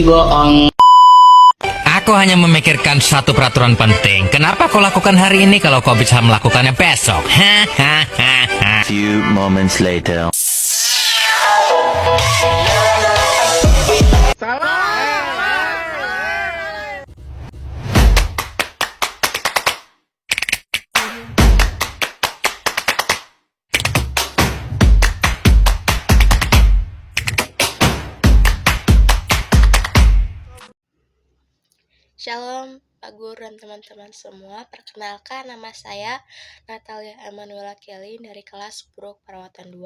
bohong. Aku hanya memikirkan satu peraturan penting. Kenapa kau lakukan hari ini kalau kau bisa melakukannya besok? Hahaha. Few moments later. Shalom Pak Guru dan teman-teman semua. Perkenalkan, nama saya Natalia Emanuela Kelly dari kelas Buruk Perawatan 2,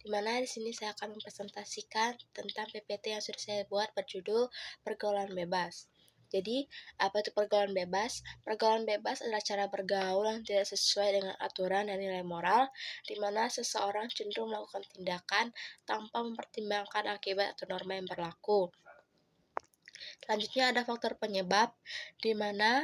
di mana di sini saya akan mempresentasikan tentang PPT yang sudah saya buat berjudul Pergaulan Bebas. Jadi, apa itu pergaulan bebas? Pergaulan bebas adalah cara bergaul yang tidak sesuai dengan aturan dan nilai moral, di mana seseorang cenderung melakukan tindakan tanpa mempertimbangkan akibat atau norma yang berlaku. Selanjutnya ada faktor penyebab, di mana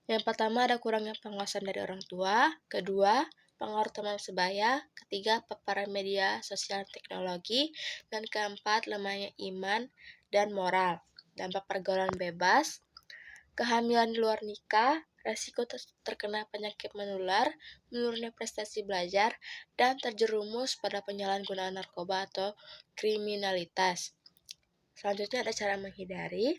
yang pertama ada kurangnya pengawasan dari orang tua, kedua pengaruh teman sebaya, ketiga paparan media sosial dan teknologi, dan keempat lemahnya iman dan moral. Dampak pergaulan bebas, kehamilan di luar nikah, resiko terkena penyakit menular, menurunnya prestasi belajar, dan terjerumus pada penyalahgunaan narkoba atau kriminalitas. Selanjutnya ada cara menghindari,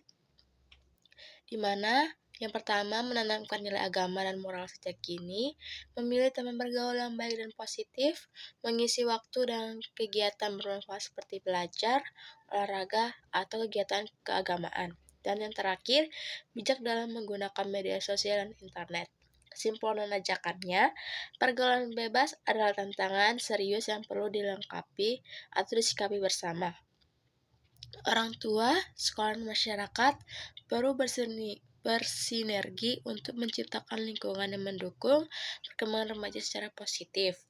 di mana yang pertama menanamkan nilai agama dan moral sejak dini, memilih teman bergaul yang baik dan positif, mengisi waktu dan kegiatan bermanfaat seperti belajar, olahraga, atau kegiatan keagamaan. Dan yang terakhir, bijak dalam menggunakan media sosial dan internet. Kesimpulan dan ajakannya, pergaulan bebas adalah tantangan serius yang perlu dilengkapi atau disikapi bersama. Orang tua, sekolah, dan masyarakat perlu bersinergi untuk menciptakan lingkungan yang mendukung perkembangan remaja secara positif.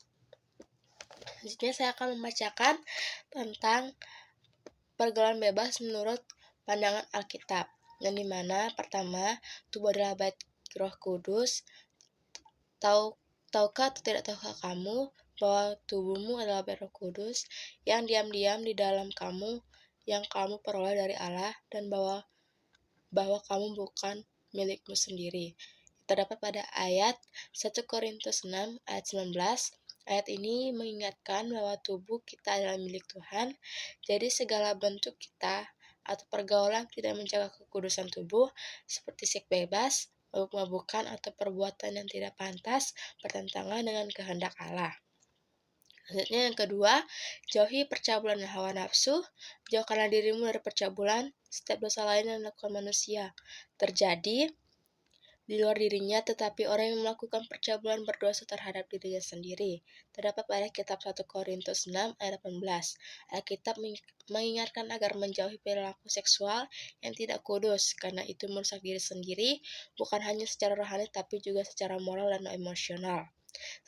Selanjutnya saya akan membacakan tentang pergaulan bebas menurut pandangan Alkitab, yang dimana pertama, tubuh adalah bait Roh Kudus. Tahukah atau tidak tahukah kamu bahwa tubuhmu adalah bait Roh Kudus yang diam-diam di dalam kamu, yang kamu peroleh dari Allah, dan bahwa kamu bukan milikmu sendiri. Terdapat pada ayat 1 Korintus 6 ayat 19. Ayat ini mengingatkan bahwa tubuh kita adalah milik Tuhan, jadi segala bentuk kita atau pergaulan tidak menjaga kekudusan tubuh, seperti seks bebas, mabuk-mabukan, atau perbuatan yang tidak pantas bertentangan dengan kehendak Allah. Selanjutnya yang kedua, jauhi percabulan dan hawa nafsu. Jauhkanlah dirimu dari percabulan. Setiap dosa lain yang dilakukan manusia terjadi di luar dirinya, tetapi orang yang melakukan percabulan berdosa terhadap dirinya sendiri. Terdapat pada kitab 1 Korintus 6 ayat 18. Alkitab mengingatkan agar menjauhi perilaku seksual yang tidak kudus, karena itu merusak diri sendiri, bukan hanya secara rohani tapi juga secara moral dan emosional.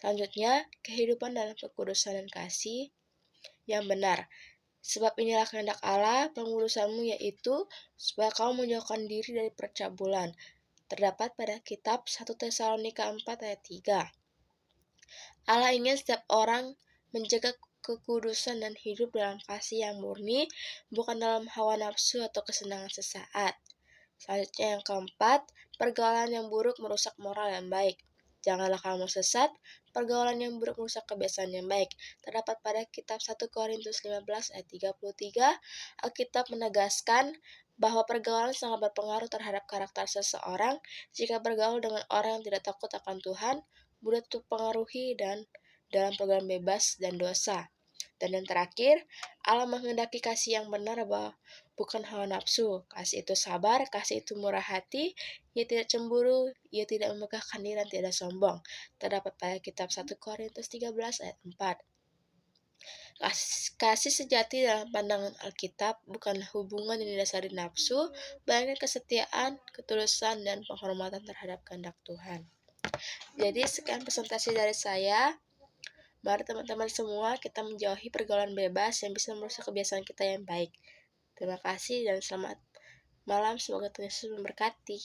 Selanjutnya, kehidupan dalam kekudusan dan kasih yang benar. Sebab inilah kehendak Allah, pengudusanmu, yaitu supaya kamu menjauhkan diri dari percabulan. Terdapat pada kitab 1 Tesalonika 4 ayat 3. Allah ingin setiap orang menjaga kekudusan dan hidup dalam kasih yang murni, bukan dalam hawa nafsu atau kesenangan sesaat. Selanjutnya yang keempat, pergaulan yang buruk merusak moral yang baik. Janganlah kamu sesat, pergaulan yang buruk merusak kebiasaan yang baik. Terdapat pada kitab 1 Korintus 15 ayat 33, Alkitab menegaskan bahwa pergaulan sangat berpengaruh terhadap karakter seseorang. Jika bergaul dengan orang yang tidak takut akan Tuhan, mudah terpengaruhi dan dalam pergaulan bebas dan dosa. Dan yang terakhir, Allah menghendaki kasih yang benar bahwa bukan hawa nafsu. Kasih itu sabar, kasih itu murah hati, ia tidak cemburu, ia tidak memegahkan diri dan tidak sombong. Terdapat pada kitab 1 Korintus 13 ayat 4. Kasih sejati dalam pandangan Alkitab bukanlah hubungan yang didasari nafsu, melainkan kesetiaan, ketulusan, dan penghormatan terhadap kehendak Tuhan. Jadi sekian presentasi dari saya. Mari teman-teman semua kita menjauhi pergaulan bebas yang bisa merusak kebiasaan kita yang baik. Terima kasih dan selamat malam. Semoga Tuhan Yesus memberkati.